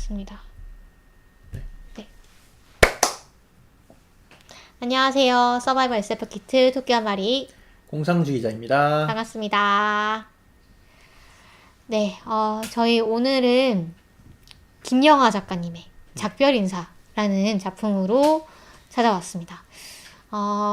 하겠습니다. 네. 안녕하세요. 서바이벌 SF 키트 토끼 한 마리 공상주의자입니다. 반갑습니다. 네, 저희 오늘은 김영하 작가님의 작별인사라는 작품으로 찾아왔습니다.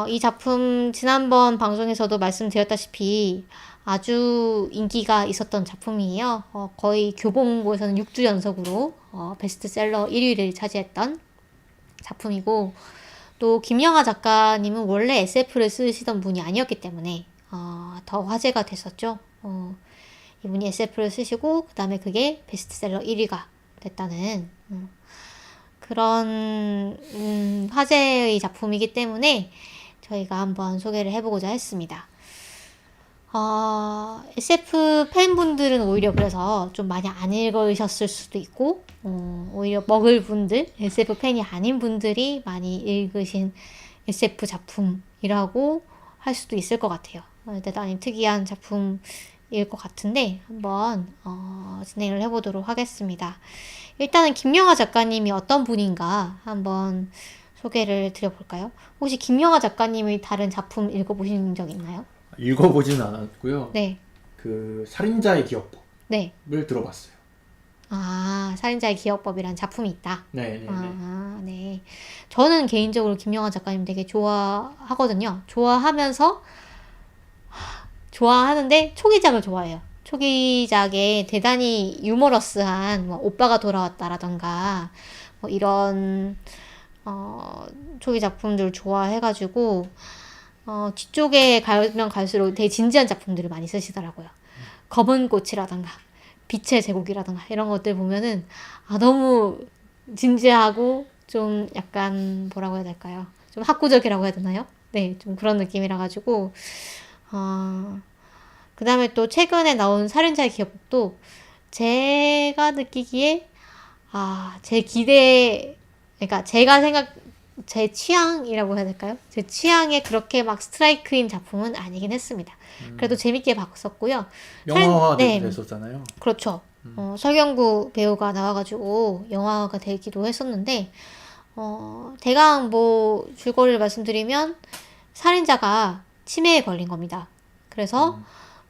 이 작품 지난번 방송에서도 말씀드렸다시피 아주 인기가 있었던 작품이에요. 거의 교보문고에서는 6주 연속으로 베스트셀러 1위를 차지했던 작품이고, 또 김영하 작가님은 원래 SF를 쓰시던 분이 아니었기 때문에 더 화제가 됐었죠. 이분이 SF를 쓰시고 그 다음에 그게 베스트셀러 1위가 됐다는 그런 화제의 작품이기 때문에 저희가 한번 소개를 해보고자 했습니다. SF 팬분들은 오히려 그래서 좀 많이 안 읽으셨을 수도 있고, 오히려 먹을 분들, SF 팬이 아닌 분들이 많이 읽으신 SF 작품이라고 할 수도 있을 것 같아요. 대단히 특이한 작품일 것 같은데 한번 진행을 해보도록 하겠습니다. 일단은 김영하 작가님이 어떤 분인가 한번 소개를 드려볼까요? 혹시 김영하 작가님의 다른 작품 읽어보신 적 있나요? 읽어보지는 않았고요. 네. 그 살인자의 기억법을 네. 들어봤어요. 살인자의 기억법이라는 작품이 있다. 네네네. 네. 저는 개인적으로 김영하 작가님 되게 좋아하거든요. 좋아하는데 초기작을 좋아해요. 초기작에 대단히 유머러스한 오빠가 돌아왔다라던가 이런 초기 작품들 좋아해가지고 뒤쪽에 가면 갈수록 되게 진지한 작품들을 많이 쓰시더라고요. 검은 꽃이라던가 빛의 제국이라던가 이런 것들 보면은 너무 진지하고 좀 약간 뭐라고 해야 될까요? 좀 학구적이라고 해야 되나요? 네, 좀 그런 느낌이라 가지고 그 다음에 또 최근에 나온 살인자의 기억법도 제가 느끼기에 그러니까 제 취향이라고 해야 될까요? 제 취향에 그렇게 막 스트라이크인 작품은 아니긴 했습니다. 그래도 재밌게 봤었고요. 영화화도 네, 됐었잖아요. 그렇죠. 설경구 배우가 나와가지고 영화가 되기도 했었는데, 대강 뭐 줄거리를 말씀드리면 살인자가 치매에 걸린 겁니다. 그래서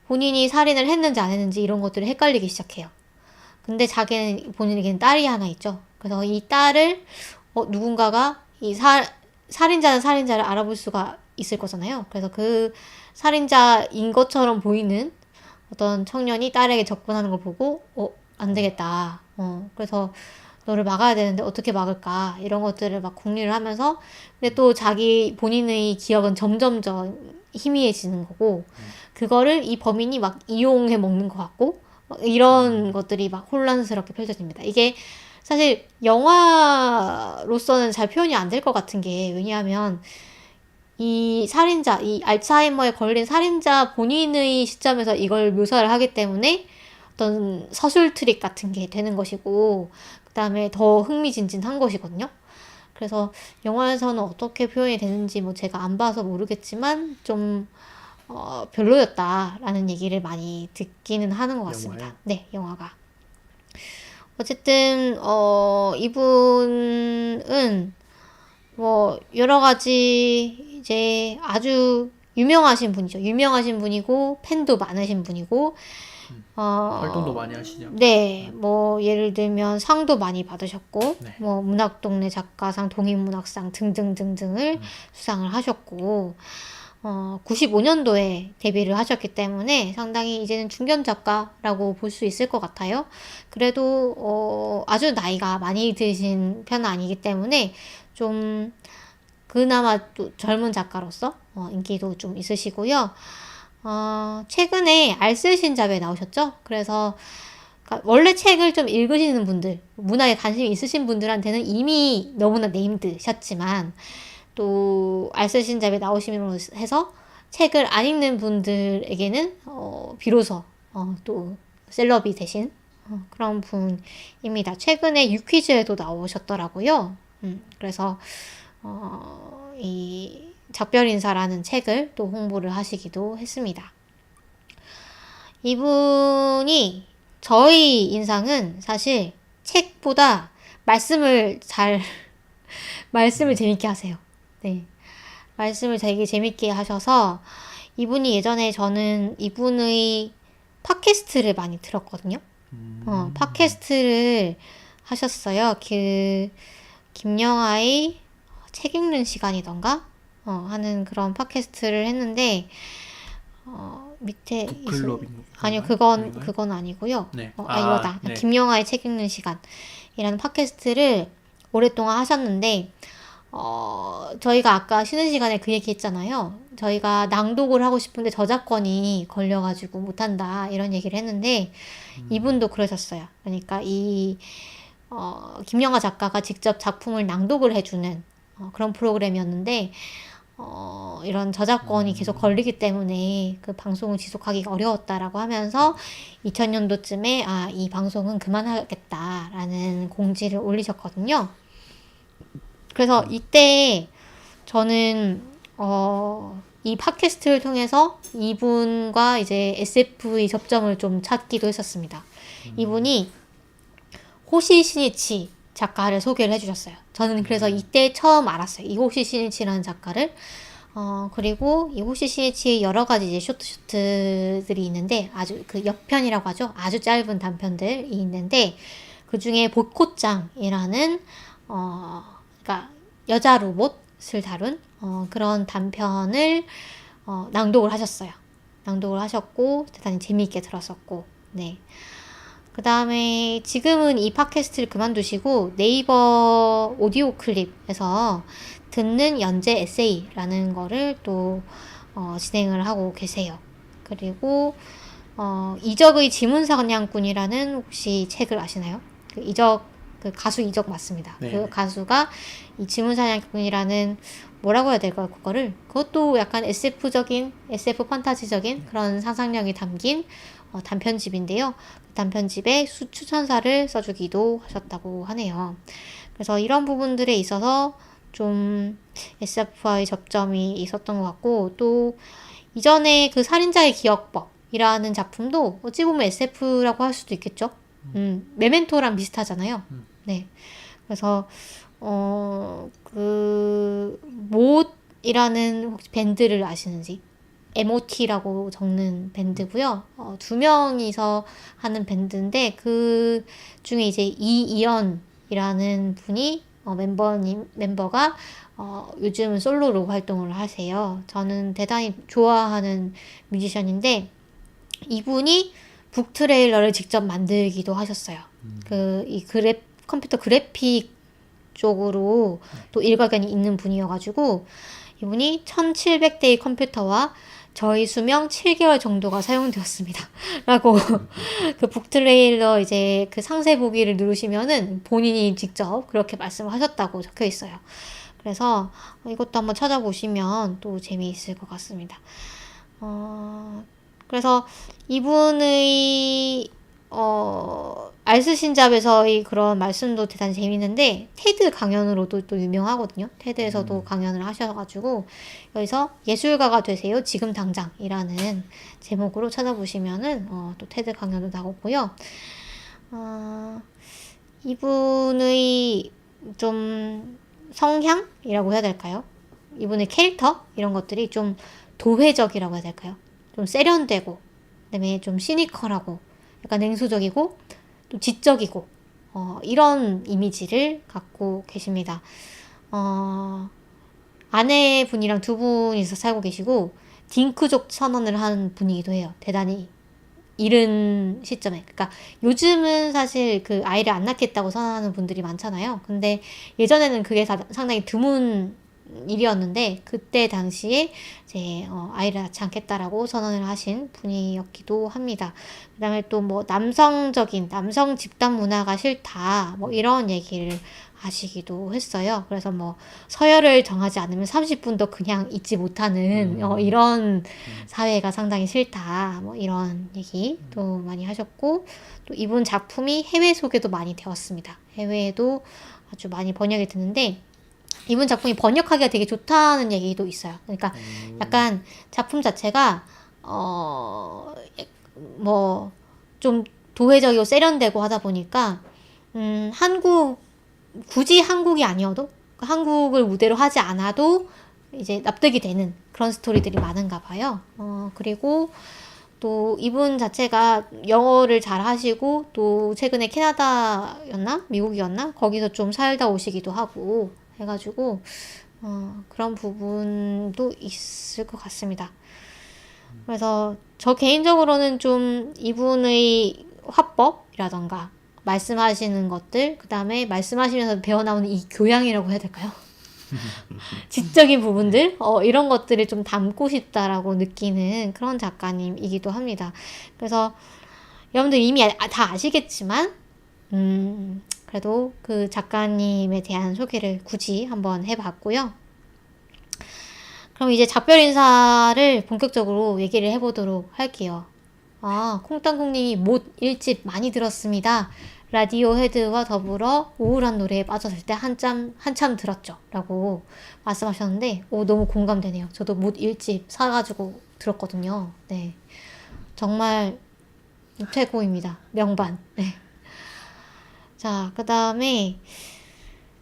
본인이 살인을 했는지 안 했는지 이런 것들을 헷갈리기 시작해요. 근데 본인에게는 딸이 하나 있죠. 그래서 이 딸을 누군가가 살인자는 살인자를 알아볼 수가 있을 거잖아요. 그래서 그 살인자인 것처럼 보이는 어떤 청년이 딸에게 접근하는 걸 보고 안 되겠다. 그래서 너를 막아야 되는데 어떻게 막을까? 이런 것들을 막 궁리를 하면서, 근데 또 본인의 기억은 점점점 희미해지는 거고, 그거를 이 범인이 막 이용해 먹는 것 같고, 이런 것들이 막 혼란스럽게 펼쳐집니다. 이게 사실 영화로서는 잘 표현이 안 될 것 같은 게, 왜냐하면 이 알츠하이머에 걸린 살인자 본인의 시점에서 이걸 묘사를 하기 때문에 어떤 서술 트릭 같은 게 되는 것이고, 그 다음에 더 흥미진진한 것이거든요. 그래서 영화에서는 어떻게 표현이 되는지 제가 안 봐서 모르겠지만 좀 별로였다라는 얘기를 많이 듣기는 하는 것 같습니다. 영화요? 네, 영화가. 어쨌든 이분은 여러 가지 이제 아주 유명하신 분이죠. 유명하신 분이고 팬도 많으신 분이고 활동도 많이 하시죠. 네, 예를 들면 상도 많이 받으셨고, 네. 문학동네 작가상, 동인문학상 등등등등을 수상을 하셨고, 95년도에 데뷔를 하셨기 때문에 상당히 이제는 중견 작가라고 볼 수 있을 것 같아요. 그래도 아주 나이가 많이 드신 편은 아니기 때문에 좀 그나마 또 젊은 작가로서 인기도 좀 있으시고요. 최근에 알쓸신잡에 나오셨죠? 그래서 그러니까 원래 책을 좀 읽으시는 분들, 문학에 관심이 있으신 분들한테는 이미 너무나 네임드셨지만, 또 알쓸신잡에 나오심으로 해서 책을 안 읽는 분들에게는 비로소 또 셀럽이 되신 그런 분입니다. 최근에 유퀴즈에도 나오셨더라고요. 그래서 이 작별인사라는 책을 또 홍보를 하시기도 했습니다. 이분이 저희 인상은 사실 책보다 말씀을 말씀을 재밌게 하세요. 네. 말씀을 되게 재밌게 하셔서 이분이 예전에 저는 이분의 팟캐스트를 많이 들었거든요. 팟캐스트를 하셨어요. 김영하의 책 읽는 시간이던가? 하는 그런 팟캐스트를 했는데, 밑에 북클럽 아니요, 아닌가요? 그건 아니고요. 네. 이거다. 네. 김영하의 책 읽는 시간이라는 팟캐스트를 오랫동안 하셨는데, 저희가 아까 쉬는 시간에 그 얘기 했잖아요. 저희가 낭독을 하고 싶은데 저작권이 걸려가지고 못한다. 이런 얘기를 했는데, 이분도 그러셨어요. 그러니까 김영하 작가가 직접 작품을 낭독을 해주는 그런 프로그램이었는데, 이런 저작권이 계속 걸리기 때문에 그 방송을 지속하기가 어려웠다라고 하면서 2000년도쯤에 이 방송은 그만하겠다라는 공지를 올리셨거든요. 그래서 이때 저는 이 팟캐스트를 통해서 이분과 이제 SF의 접점을 좀 찾기도 했었습니다. 이분이 호시 시니치 작가를 소개를 해주셨어요. 저는 그래서 이때 처음 알았어요. 이 호시 시니치라는 작가를. 그리고 이 호시 시니치의 여러 가지 이제 쇼트들이 있는데, 아주 그 역편이라고 하죠. 아주 짧은 단편들이 있는데, 그 중에 복코짱이라는, 그러니까 여자 로봇을 다룬, 그런 단편을, 낭독을 하셨어요. 낭독을 하셨고, 대단히 재미있게 들었었고, 네. 그 다음에 지금은 이 팟캐스트를 그만두시고 네이버 오디오 클립에서 듣는 연재 에세이라는 거를 또 진행을 하고 계세요. 그리고 이적의 지문사냥꾼이라는 혹시 책을 아시나요? 그 가수 이적 맞습니다. 네. 그 가수가 이 지문사냥꾼이라는 뭐라고 해야 될까요? 그것도 약간 SF 판타지적인 그런 상상력이 담긴 단편집인데요. 그 단편집에 추천사를 써주기도 하셨다고 하네요. 그래서 이런 부분들에 있어서 좀 SF와의 접점이 있었던 것 같고, 또 이전에 그 살인자의 기억법이라는 작품도 어찌 보면 SF라고 할 수도 있겠죠. 메멘토랑 비슷하잖아요. 네. 그래서 못이라는 혹시 밴드를 아시는지? MOT라고 적는 밴드고요. 2명이서 하는 밴드인데 그 중에 이제 이이연이라는 분이 멤버가 요즘은 솔로로 활동을 하세요. 저는 대단히 좋아하는 뮤지션인데 이분이 북 트레일러를 직접 만들기도 하셨어요. 컴퓨터 그래픽 쪽으로 또 일가견이 있는 분이어가지고 이분이 1700대의 컴퓨터와 저희 수명 7개월 정도가 사용되었습니다. 라고 그 북트레일러 이제 그 상세 보기를 누르시면은 본인이 직접 그렇게 말씀하셨다고 적혀 있어요. 그래서 이것도 한번 찾아보시면 또 재미있을 것 같습니다. 그래서 이분의 알스신잡에서의 그런 말씀도 대단히 재밌는데 테드 강연으로도 또 유명하거든요. 테드에서도 강연을 하셔가지고 여기서 예술가가 되세요 지금 당장이라는 제목으로 찾아보시면은 또 테드 강연도 나오고요. 이분의 좀 성향이라고 해야 될까요? 이분의 캐릭터 이런 것들이 좀 도회적이라고 해야 될까요? 좀 세련되고 그다음에 좀 시니컬하고 약간 냉소적이고 또 지적이고 이런 이미지를 갖고 계십니다. 아내분이랑 두 분이서 살고 계시고 딩크족 선언을 한 분이기도 해요. 대단히 이른 시점에. 그러니까 요즘은 사실 그 아이를 안 낳겠다고 선언하는 분들이 많잖아요. 근데 예전에는 그게 상당히 드문 일이었는데 그때 당시에 이제 아이를 낳지 않겠다라고 선언을 하신 분이었기도 합니다. 그다음에 또 뭐 남성 집단 문화가 싫다 뭐 이런 얘기를 하시기도 했어요. 그래서 뭐 서열을 정하지 않으면 30분도 그냥 있지 못하는 이런 사회가 상당히 싫다 뭐 이런 얘기도 많이 하셨고 또 이분 작품이 해외 소개도 많이 되었습니다. 해외에도 아주 많이 번역이 되는데 이분 작품이 번역하기가 되게 좋다는 얘기도 있어요. 그러니까 약간 작품 자체가 뭐 좀 도회적이고 세련되고 하다 보니까 한국 굳이 한국이 아니어도 한국을 무대로 하지 않아도 이제 납득이 되는 그런 스토리들이 많은가 봐요. 그리고 또 이분 자체가 영어를 잘 하시고 또 최근에 캐나다였나 미국이었나 거기서 좀 살다 오시기도 하고 해가지고 그런 부분도 있을 것 같습니다. 그래서 저 개인적으로는 좀 이분의 화법이라던가 말씀하시는 것들, 그 다음에 말씀하시면서 배워나오는 이 교양이라고 해야 될까요? 지적인 부분들, 이런 것들을 좀 담고 싶다라고 느끼는 그런 작가님이기도 합니다. 그래서 여러분들 이미 다 아시겠지만, 그래도 그 작가님에 대한 소개를 굳이 한번 해봤고요. 그럼 이제 작별 인사를 본격적으로 얘기를 해보도록 할게요. 콩땅콩님이 못 1집 많이 들었습니다. 라디오 헤드와 더불어 우울한 노래에 빠졌을 때 한참 들었죠. 라고 말씀하셨는데, 너무 공감되네요. 저도 못 1집 사가지고 들었거든요. 네. 정말 최고입니다. 명반. 네. 자, 그 다음에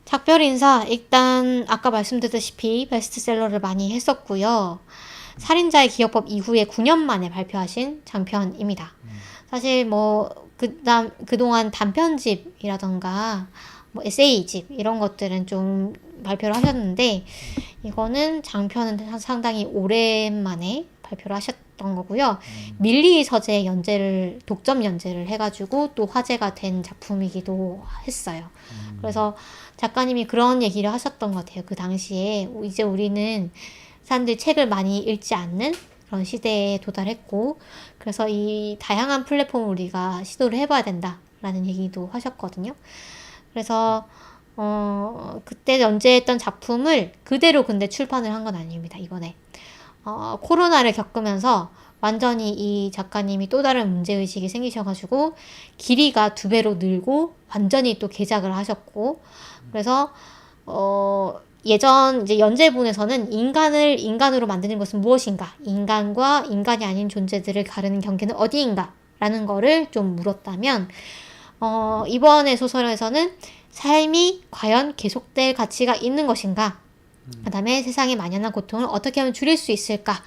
작별 인사 일단 아까 말씀드렸다시피 베스트셀러를 많이 했었고요. 살인자의 기억법 이후에 9년 만에 발표하신 장편입니다. 사실 그동안 단편집이라던가 에세이집 이런 것들은 좀 발표를 하셨는데 이거는 장편은 상당히 오랜만에 발표를 하셨던 거고요. 밀리 서재 독점 연재를 해가지고 또 화제가 된 작품이기도 했어요. 그래서 작가님이 그런 얘기를 하셨던 것 같아요. 그 당시에 이제 우리는 사람들이 책을 많이 읽지 않는 그런 시대에 도달했고 그래서 이 다양한 플랫폼을 우리가 시도를 해봐야 된다라는 얘기도 하셨거든요. 그래서 그때 연재했던 작품을 그대로 근데 출판을 한 건 아닙니다. 이번에 코로나를 겪으면서 완전히 이 작가님이 또 다른 문제의식이 생기셔가지고 길이가 2배로 늘고 완전히 또 개작을 하셨고 그래서 예전 이제 연재본에서는 인간을 인간으로 만드는 것은 무엇인가? 인간과 인간이 아닌 존재들을 가르는 경계는 어디인가? 라는 거를 좀 물었다면, 이번의 소설에서는 삶이 과연 계속될 가치가 있는 것인가? 그 다음에 세상의 만연한 고통을 어떻게 하면 줄일 수 있을까?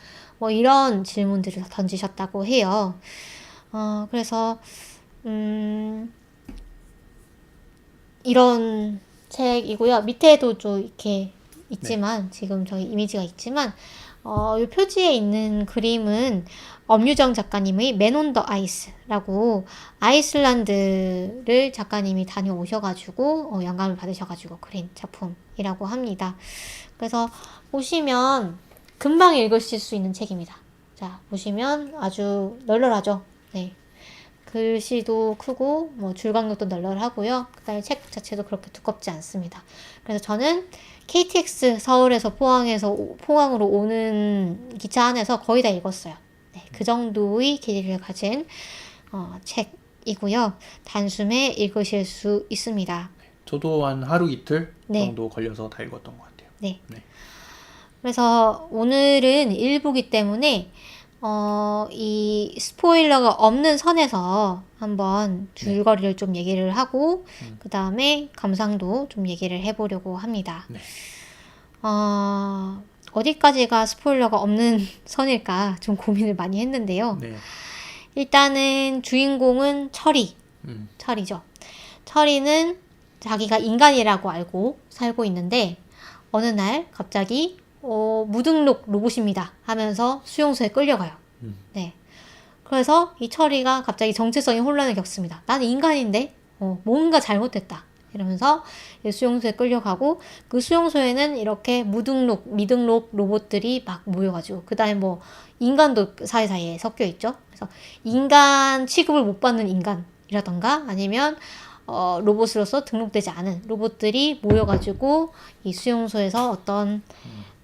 이런 질문들을 던지셨다고 해요. 그래서, 이런 책이고요. 밑에도 좀 이렇게 있지만 지금 저희 이미지가 있지만 이 표지에 있는 그림은 엄유정 작가님의 맨 온 더 아이스라고 아이슬란드를 작가님이 다녀오셔가지고 영감을 받으셔가지고 그린 작품이라고 합니다. 그래서 보시면 금방 읽으실 수 있는 책입니다. 자, 보시면 아주 널널하죠. 네. 글씨도 크고 줄광력도 널널하고요. 그다음에 책 자체도 그렇게 두껍지 않습니다. 그래서 저는 KTX 서울에서 포항으로 오는 기차 안에서 거의 다 읽었어요. 네, 그 정도의 길이를 가진 책이고요. 단숨에 읽으실 수 있습니다. 저도 한 하루 이틀 네. 정도 걸려서 다 읽었던 것 같아요. 네. 네. 그래서 오늘은 일부기 때문에 이 스포일러가 없는 선에서 한번 줄거리를 좀 얘기를 하고 그 다음에 감상도 좀 얘기를 해보려고 합니다. 네. 어디까지가 스포일러가 없는 선일까 좀 고민을 많이 했는데요. 네. 일단은 주인공은 철이죠. 철이는 자기가 인간이라고 알고 살고 있는데 어느 날 갑자기 무등록 로봇입니다 하면서 수용소에 끌려가요. 네. 그래서 이 철이가 갑자기 정체성의 혼란을 겪습니다. 나는 인간인데 뭔가 잘못됐다 이러면서 수용소에 끌려가고 그 수용소에는 이렇게 미등록 로봇들이 막 모여가지고 그 다음에 인간도 사이사이에 섞여 있죠. 그래서 인간 취급을 못 받는 인간이라던가 아니면 로봇으로서 등록되지 않은 로봇들이 모여가지고 이 수용소에서 어떤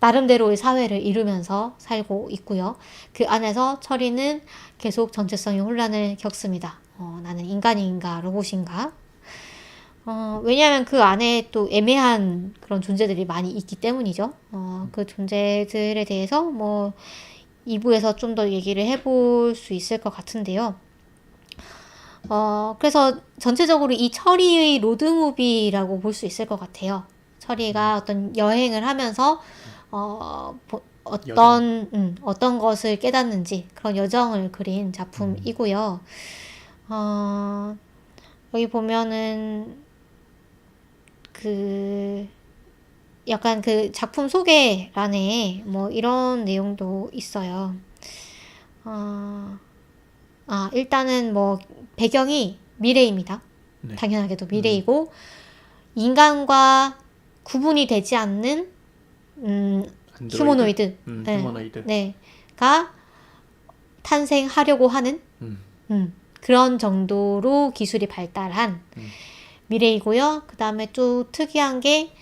나름대로의 사회를 이루면서 살고 있고요. 그 안에서 철이는 계속 정체성의 혼란을 겪습니다. 나는 인간인가 로봇인가? 왜냐하면 그 안에 또 애매한 그런 존재들이 많이 있기 때문이죠. 그 존재들에 대해서 2부에서 좀 더 얘기를 해볼 수 있을 것 같은데요. 그래서 전체적으로 이 철이의 로드무비라고 볼 수 있을 것 같아요. 철이가 어떤 여행을 하면서 어떤 것을 깨닫는지 그런 여정을 그린 작품이고요. 여기 보면은 그 약간 그 작품 소개란에 뭐 이런 내용도 있어요. 일단은 뭐 배경이 미래입니다. 네. 당연하게도 미래이고 인간과 구분이 되지 않는 안드로이드? 휴머노이드, 휴머노이드. 가 탄생하려고 하는 그런 정도로 기술이 발달한 미래이고요. 그 다음에 또 특이한 게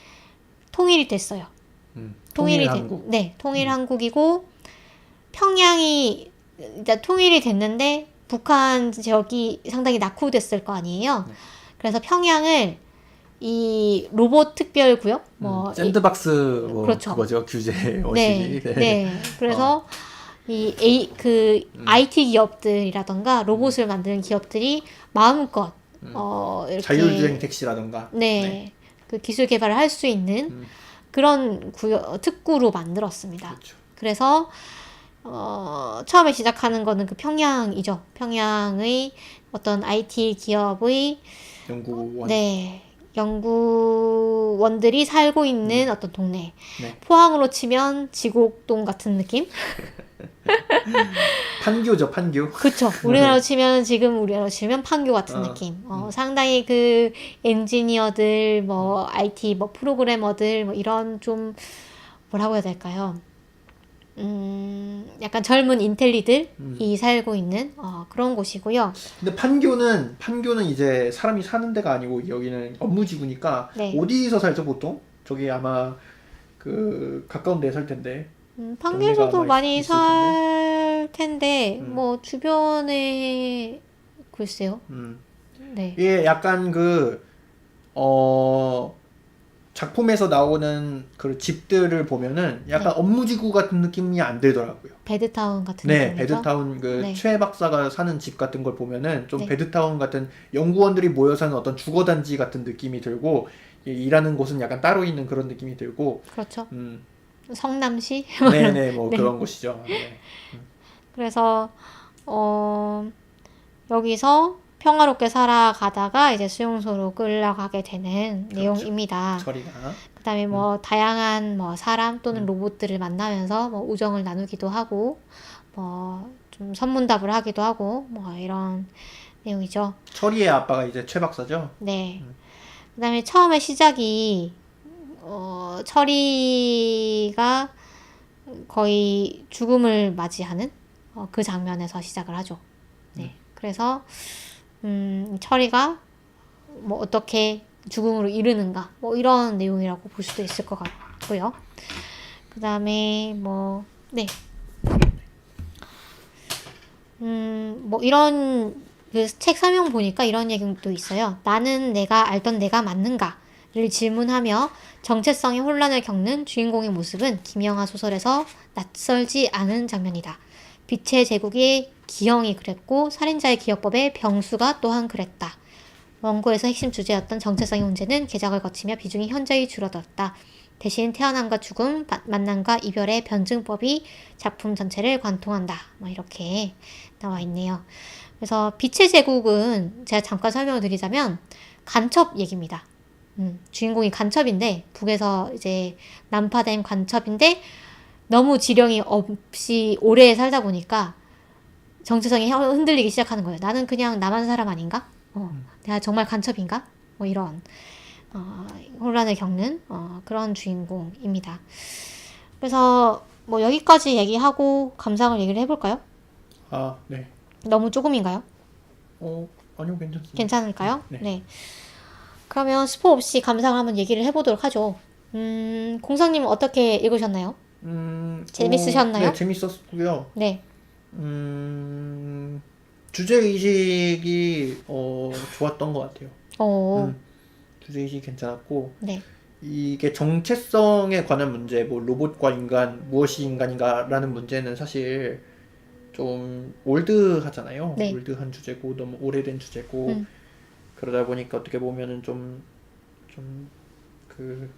통일이 됐어요. 통일 한국. 네, 통일 한국이고 평양이 이제 통일이 됐는데 북한 지역이 상당히 낙후됐을 거 아니에요. 네. 그래서 평양을 이 로봇 특별 구역 샌드박스 그렇죠. 그거죠. 규제 어시기. 네. 네. 그래서 IT 기업들이라던가 로봇을 만드는 기업들이 마음껏 이렇게 자율주행 택시라던가. 네. 그 기술 개발을 할 수 있는 그런 특구로 만들었습니다. 그렇죠. 그래서 처음에 시작하는 거는 그 평양이죠. 평양의 어떤 IT 기업의 연구원. 네. 연구원들이 살고 있는 어떤 동네. 네. 포항으로 치면 지곡동 같은 느낌? 판교죠, 판교. 그쵸. 우리나라로 치면 판교 같은 느낌. 상당히 그 엔지니어들, IT, 프로그래머들, 이런 좀, 뭐라고 해야 될까요? 약간 젊은 인텔리들이 살고 있는 그런 곳이고요. 근데 판교는 이제 사람이 사는 데가 아니고 여기는 업무지구니까 네. 어디서 살죠 보통? 저기 아마 그 가까운 데에 살 텐데. 판교에서도 많이 있을 살 텐데, 주변에 글쎄요. 네. 이게 약간 작품에서 나오는 그 집들을 보면은 약간 업무지구 같은 느낌이 안 들더라고요. 배드타운 같은 네, 느낌이죠? 배드타운 최 박사가 사는 집 같은 걸 보면은 좀 네. 배드타운 같은 연구원들이 모여 사는 어떤 주거단지 같은 느낌이 들고 일하는 곳은 약간 따로 있는 그런 느낌이 들고. 그렇죠. 성남시? 네네, 네. 그런 곳이죠. 네. 그래서 여기서 평화롭게 살아가다가 이제 수용소로 끌려가게 되는 내용입니다. 처리가. 그다음에 다양한 사람 또는 로봇들을 만나면서 우정을 나누기도 하고 좀 선문답을 하기도 하고 이런 내용이죠. 처리의 아빠가 이제 최 박사죠. 네. 그다음에 처음에 시작이 철이가 거의 죽음을 맞이하는 그 장면에서 시작을 하죠. 네. 그래서 철이가 어떻게 죽음으로 이르는가 이런 내용이라고 볼 수도 있을 것 같고요. 그 다음에 네. 이런 그 책 설명 보니까 이런 얘기도 있어요. 나는 내가 알던 내가 맞는가를 질문하며 정체성의 혼란을 겪는 주인공의 모습은 김영하 소설에서 낯설지 않은 장면이다. 빛의 제국의 기형이 그랬고 살인자의 기억법의 병수가 또한 그랬다. 원고에서 핵심 주제였던 정체성의 문제는 개작을 거치며 비중이 현저히 줄어들었다. 대신 태어남과 죽음, 만남과 이별의 변증법이 작품 전체를 관통한다. 이렇게 나와 있네요. 그래서 빛의 제국은 제가 잠깐 설명을 드리자면 간첩 얘기입니다. 주인공이 간첩인데 북에서 이제 난파된 간첩인데 너무 지령이 없이 오래 살다 보니까 정체성이 흔들리기 시작하는 거예요. 나는 그냥 남한 사람 아닌가? 내가 정말 간첩인가? 이런 혼란을 겪는 그런 주인공입니다. 그래서 여기까지 얘기하고 감상을 얘기를 해볼까요? 아, 네. 너무 조금인가요? 아니요, 괜찮습니다. 괜찮을까요? 네. 네. 그러면 스포 없이 감상을 한번 얘기를 해보도록 하죠. 공성님은 어떻게 읽으셨나요? 재밌으셨나요? 네, 재밌었고요. 네. 주제의식이 좋았던 것 같아요. 오. 주제의식이 괜찮았고 네. 이게 정체성에 관한 문제, 로봇과 인간, 무엇이 인간인가라는 문제는 사실 좀 올드하잖아요. 네. 올드한 주제고 너무 오래된 주제고 그러다 보니까 어떻게 보면은 좀 그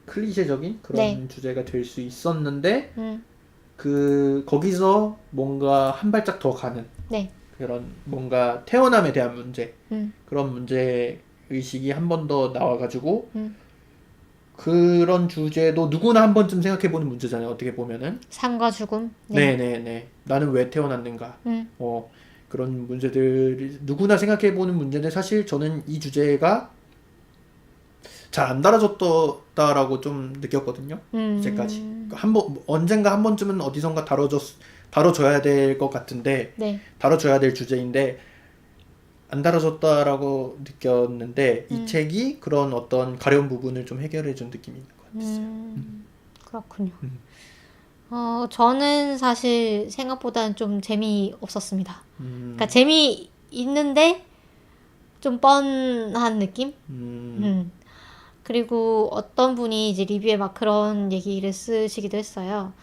클리셰적인 그런 네. 주제가 될 수 있었는데 음. 거기서 뭔가 한 발짝 더 가는 네. 그런 뭔가 태어남에 대한 문제 음. 그런 문제 의식이 한 번 더 나와가지고 음. 그런 주제도 누구나 한 번쯤 생각해보는 문제잖아요. 어떻게 보면은 삶과 죽음. 네. 네네네 나는 왜 태어났는가 음. 그런 문제들이 누구나 생각해보는 문제인데 사실 저는 이 주제가 잘 안 다뤄졌다라고 좀 느꼈거든요. 이제까지 그러니까 언젠가 한 번쯤은 어디선가 다뤄줘야 될 것 같은데 네. 다뤄줘야 될 주제인데 안 다뤄졌다라고 느꼈는데 이 책이 그런 어떤 가려운 부분을 좀 해결해준 느낌이 있는 것 같았어요. 그렇군요. 저는 사실 생각보다는 좀 재미없었습니다. 그러니까 재미있는데 좀 뻔한 느낌? 그리고 어떤 분이 이제 리뷰에 막 그런 얘기를 쓰시기도 했어요.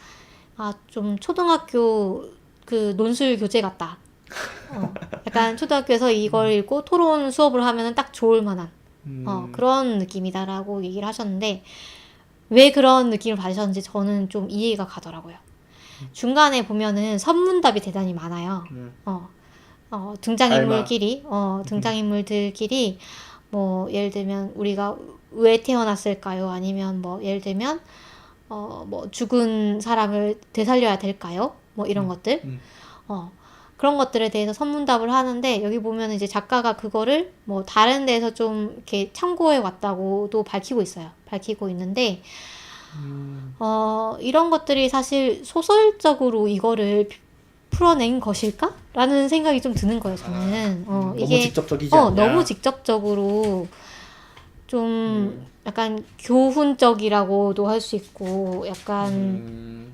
아, 좀 초등학교 그 논술 교재 같다. 약간 초등학교에서 이걸 읽고 토론 수업을 하면 딱 좋을 만한 그런 느낌이다라고 얘기를 하셨는데 왜 그런 느낌을 받으셨는지 저는 좀 이해가 가더라고요. 중간에 보면은 선문답이 대단히 많아요. 등장인물들끼리 뭐 예를 들면 우리가 왜 태어났을까요? 아니면 뭐 예를 들면 뭐 죽은 사람을 되살려야 될까요? 뭐 이런 것들. 그런 것들에 대해서 선문답을 하는데 여기 보면 이제 작가가 그거를 뭐 다른 데서 좀 이렇게 참고해 왔다고도 밝히고 있는데 이런 것들이 사실 소설적으로 이거를 풀어낸 것일까? 라는 생각이 좀 드는 거예요, 저는. 너무 직접적이지 않냐? 너무 직접적으로 좀 약간 교훈적이라고도 할 수 있고, 약간,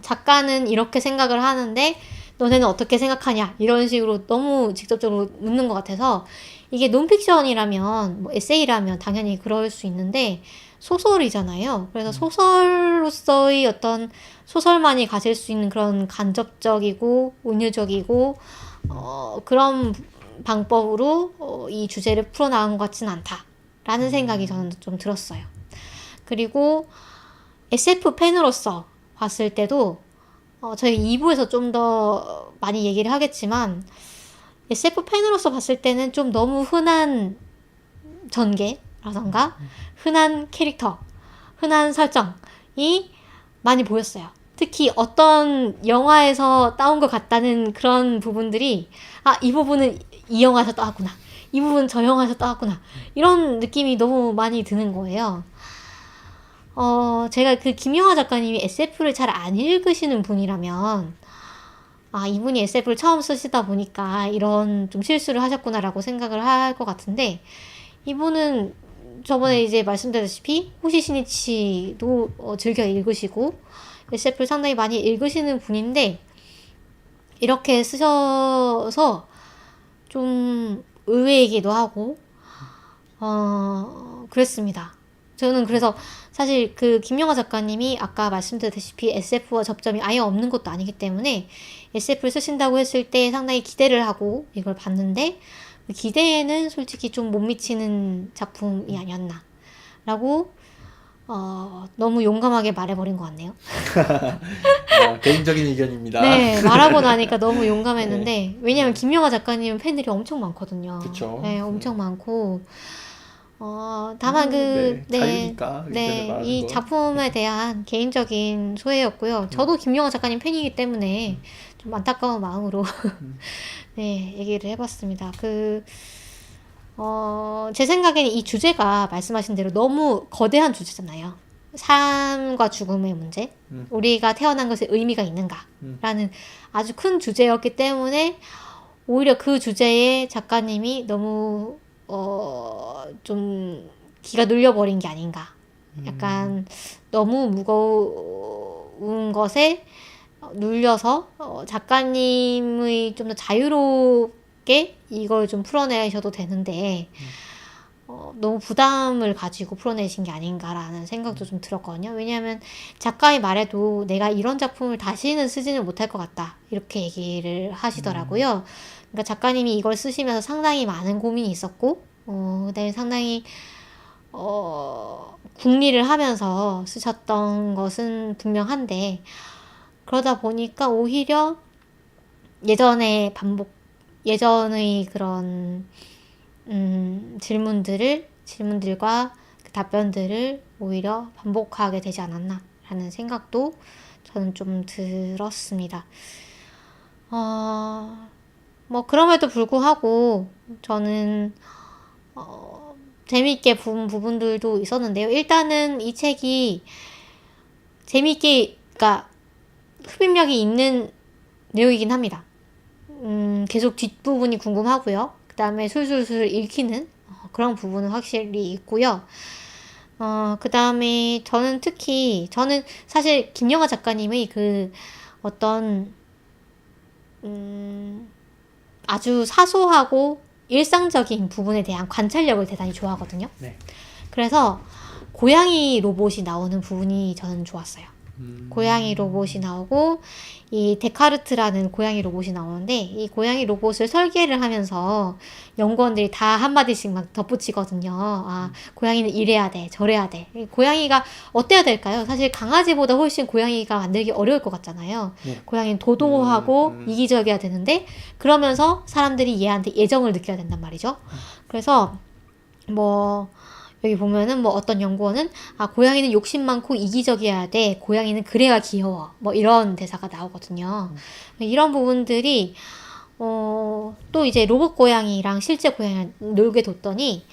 작가는 이렇게 생각을 하는데, 너네는 어떻게 생각하냐? 이런 식으로 너무 직접적으로 묻는 것 같아서, 이게 논픽션이라면, 뭐 에세이라면 당연히 그럴 수 있는데, 소설이잖아요. 그래서 소설로서의 어떤 소설만이 가질 수 있는 그런 간접적이고 은유적이고 그런 방법으로 이 주제를 풀어나간 것 같지는 않다라는 생각이 저는 좀 들었어요. 그리고 SF 팬으로서 봤을 때도 저희 2부에서 좀 더 많이 얘기를 하겠지만 SF 팬으로서 봤을 때는 좀 너무 흔한 전개라던가 흔한 캐릭터, 흔한 설정이 많이 보였어요. 특히 어떤 영화에서 따온 것 같다는 그런 부분들이 이 부분은 이 영화에서 따왔구나. 이 부분은 저 영화에서 따왔구나. 이런 느낌이 너무 많이 드는 거예요. 제가 그 김영하 작가님이 SF를 잘 안 읽으시는 분이라면 이분이 SF를 처음 쓰시다 보니까 이런 좀 실수를 하셨구나라고 생각을 할 것 같은데 이분은 저번에 이제 말씀드렸다시피 호시 시니치도 즐겨 읽으시고 SF를 상당히 많이 읽으시는 분인데 이렇게 쓰셔서 좀 의외이기도 하고 그랬습니다. 저는 그래서 사실 그 김영하 작가님이 아까 말씀드렸다시피 SF와 접점이 아예 없는 것도 아니기 때문에 SF를 쓰신다고 했을 때 상당히 기대를 하고 이걸 봤는데 그 기대에는 솔직히 좀 못 미치는 작품이 아니었나 라고 너무 용감하게 말해버린 것 같네요. 개인적인 의견입니다. 네, 말하고 나니까 너무 용감했는데 왜냐면 김영하 작가님은 팬들이 엄청 많거든요. 그쵸. 네, 엄청 많고 다만 자유니까 이 작품에 대한 개인적인 소회였고요. 저도 김영하 작가님 팬이기 때문에 좀 안타까운 마음으로 네, 얘기를 해봤습니다. 제 생각에는 이 주제가 말씀하신 대로 너무 거대한 주제잖아요. 삶과 죽음의 문제, 우리가 태어난 것에 의미가 있는가라는 아주 큰 주제였기 때문에 오히려 그 주제에 작가님이 너무 좀 기가 눌려버린 게 아닌가. 약간 너무 무거운 것에 눌려서 작가님의 좀 더 자유롭게 이걸 좀 풀어내셔도 되는데 너무 부담을 가지고 풀어내신 게 아닌가라는 생각도 좀 들었거든요. 왜냐하면 작가의 말에도 내가 이런 작품을 다시는 쓰지는 못할 것 같다. 이렇게 얘기를 하시더라고요. 그러니까 작가님이 이걸 쓰시면서 상당히 많은 고민이 있었고, 그다음에 상당히, 궁리를 하면서 쓰셨던 것은 분명한데, 그러다 보니까 오히려 예전의 그런 질문들과 그 답변들을 오히려 반복하게 되지 않았나라는 생각도 저는 좀 들었습니다. 뭐 그럼에도 불구하고 저는 재미있게 본 부분들도 있었는데요. 일단은 이 책이 그러니까 흡입력이 있는 내용이긴 합니다. 계속 뒷부분이 궁금하고요. 그 다음에 술술술 읽히는 그런 부분은 확실히 있고요. 그 다음에 저는 사실 김영하 작가님의 그 어떤 아주 사소하고 일상적인 부분에 대한 관찰력을 대단히 좋아하거든요. 네. 그래서 고양이 로봇이 나오는 부분이 저는 좋았어요. 고양이 로봇이 나오고 이 데카르트라는 고양이 로봇이 나오는데 이 고양이 로봇을 설계를 하면서 연구원들이 다 한마디씩 막 덧붙이거든요. 고양이는 이래야 돼, 저래야 돼. 고양이가 어때야 될까요? 사실 강아지보다 훨씬 고양이가 만들기 어려울 것 같잖아요. 네. 고양이는 도도하고 이기적이어야 되는데 그러면서 사람들이 얘한테 애정을 느껴야 된단 말이죠. 그래서 뭐 여기 보면은 뭐 어떤 연구원은 고양이는 욕심 많고 이기적이어야 돼. 고양이는 그래야 귀여워. 뭐 이런 대사가 나오거든요. 이런 부분들이 또 이제 로봇 고양이랑 실제 고양이랑 놀게 뒀더니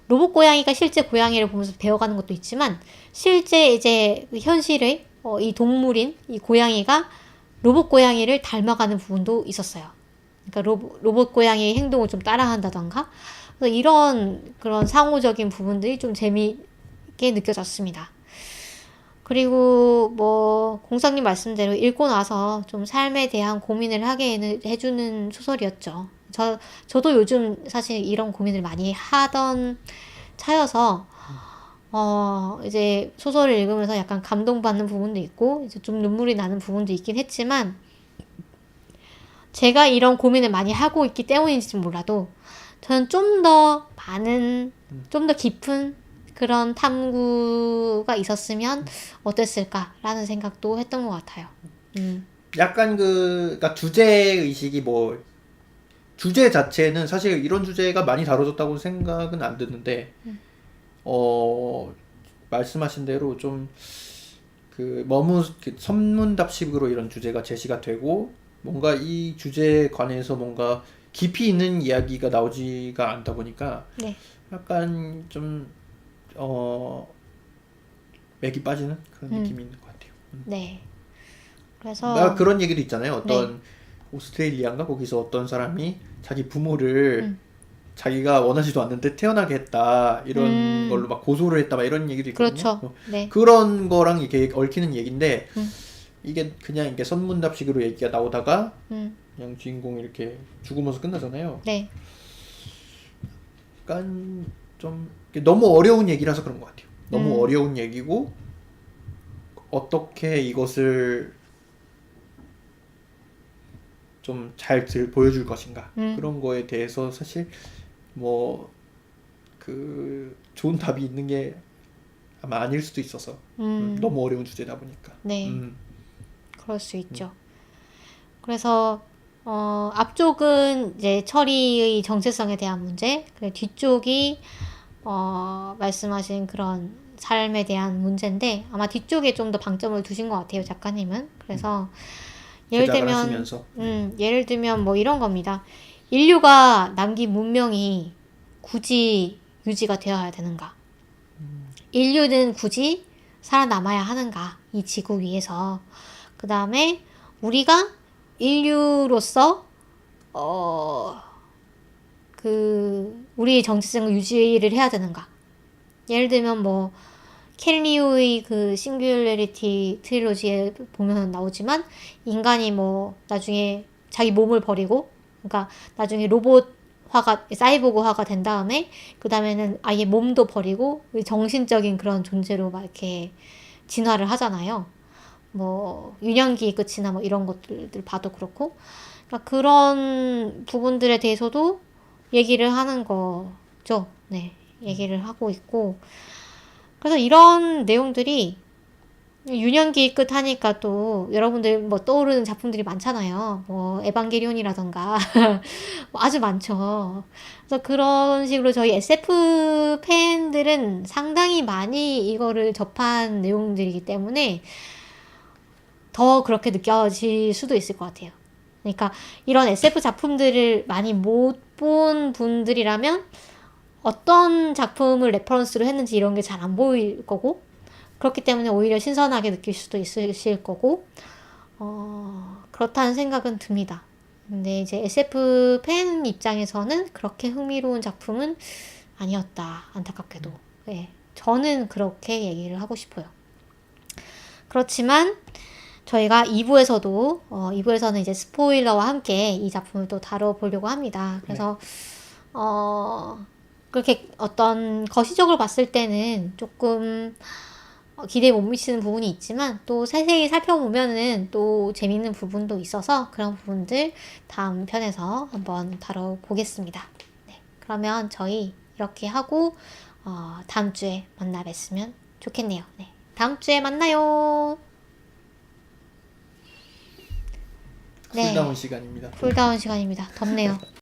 로봇 고양이가 실제 고양이를 보면서 배워가는 것도 있지만 실제 이제 현실의 이 동물인 이 고양이가 로봇 고양이를 닮아가는 부분도 있었어요. 그러니까 로봇 고양이의 행동을 좀 따라한다던가 이런 그런 상호적인 부분들이 좀 재미있게 느껴졌습니다. 그리고 뭐 공사님 말씀대로 읽고 나서 좀 삶에 대한 고민을 하게 해주는 소설이었죠. 저도 요즘 사실 이런 고민을 많이 하던 차여서 이제 소설을 읽으면서 약간 감동받는 부분도 있고 이제 좀 눈물이 나는 부분도 있긴 했지만 제가 이런 고민을 많이 하고 있기 때문인지는 몰라도 저는 좀 더 많은, 좀 더 깊은 그런 탐구가 있었으면 어땠을까라는 생각도 했던 것 같아요. 약간 그러니까 주제의식이 주제 자체는 사실 이런 주제가 많이 다뤄졌다고 생각은 안 드는데, 말씀하신 대로 좀 너무 선문답식으로 이런 주제가 제시가 되고, 뭔가 이 주제에 관해서 뭔가 깊이 있는 이야기가 나오지가 않다 보니까 네. 약간 좀 맥이 빠지는 그런 느낌이 있는 것 같아요. 네. 그래서 그런 얘기도 있잖아요. 어떤 오스트레일리아인가 거기서 어떤 사람이 자기 부모를 자기가 원하지도 않는데 태어나게 했다 이런 걸로 막 고소를 했다 막 이런 얘기도 있거든요. 그렇죠. 네. 그런 거랑 이게 얽히는 얘기인데 이게 그냥 이게 선문답식으로 얘기가 나오다가 그냥 주인공이 이렇게 죽으면서 끝나잖아요. 네. 약간 좀 너무 어려운 얘기라서 그런 것 같아요. 너무 어려운 얘기고 어떻게 이것을 좀 잘 보여줄 것인가 그런 거에 대해서 사실 좋은 답이 있는 게 아마 아닐 수도 있어서 너무 어려운 주제다 보니까. 네. 그럴 수 있죠. 그래서 앞쪽은 이제 처리의 정체성에 대한 문제, 그리고 뒤쪽이 말씀하신 그런 삶에 대한 문제인데 아마 뒤쪽에 좀 더 방점을 두신 것 같아요, 작가님은. 그래서 예를 들면 뭐 이런 겁니다. 인류가 남긴 문명이 굳이 유지가 되어야 되는가? 인류는 굳이 살아남아야 하는가? 이 지구 위에서. 그 다음에 우리가 인류로서 우리의 정체성을 유지를 해야 되는가? 예를 들면 뭐 켈리우의 그 싱귤레리티 트릴로지에 보면 나오지만 인간이 뭐 나중에 자기 몸을 버리고 그러니까 나중에 로봇 화가 사이보그화가 된 다음에 그 다음에는 아예 몸도 버리고 정신적인 그런 존재로 막 이렇게 진화를 하잖아요. 뭐 유년기 끝이나 뭐 이런 것들을 봐도 그렇고 그러니까 그런 부분들에 대해서도 얘기를 하는 거죠. 네, 얘기를 하고 있고 그래서 이런 내용들이 유년기 끝 하니까 또 여러분들 뭐 떠오르는 작품들이 많잖아요. 뭐 에반게리온이라던가 뭐 아주 많죠. 그래서 그런 식으로 저희 SF 팬들은 상당히 많이 이거를 접한 내용들이기 때문에 더 그렇게 느껴질 수도 있을 것 같아요. 그러니까 이런 SF 작품들을 많이 못 본 분들이라면 어떤 작품을 레퍼런스로 했는지 이런 게 잘 안 보일 거고 그렇기 때문에 오히려 신선하게 느낄 수도 있으실 거고 그렇다는 생각은 듭니다. 근데 이제 SF 팬 입장에서는 그렇게 흥미로운 작품은 아니었다. 안타깝게도. 네, 저는 그렇게 얘기를 하고 싶어요. 그렇지만 저희가 2부에서도 2부에서는 이제 스포일러와 함께 이 작품을 또 다뤄보려고 합니다. 그래서 그렇게 어떤 거시적으로 봤을 때는 조금 기대에 못 미치는 부분이 있지만 또 세세히 살펴보면은 또 재밌는 부분도 있어서 그런 부분들 다음 편에서 한번 다뤄보겠습니다. 네, 그러면 저희 이렇게 하고 다음 주에 만나 뵀으면 좋겠네요. 네, 다음 주에 만나요. 쿨다운 시간입니다. 쿨다운 시간입니다. 덥네요.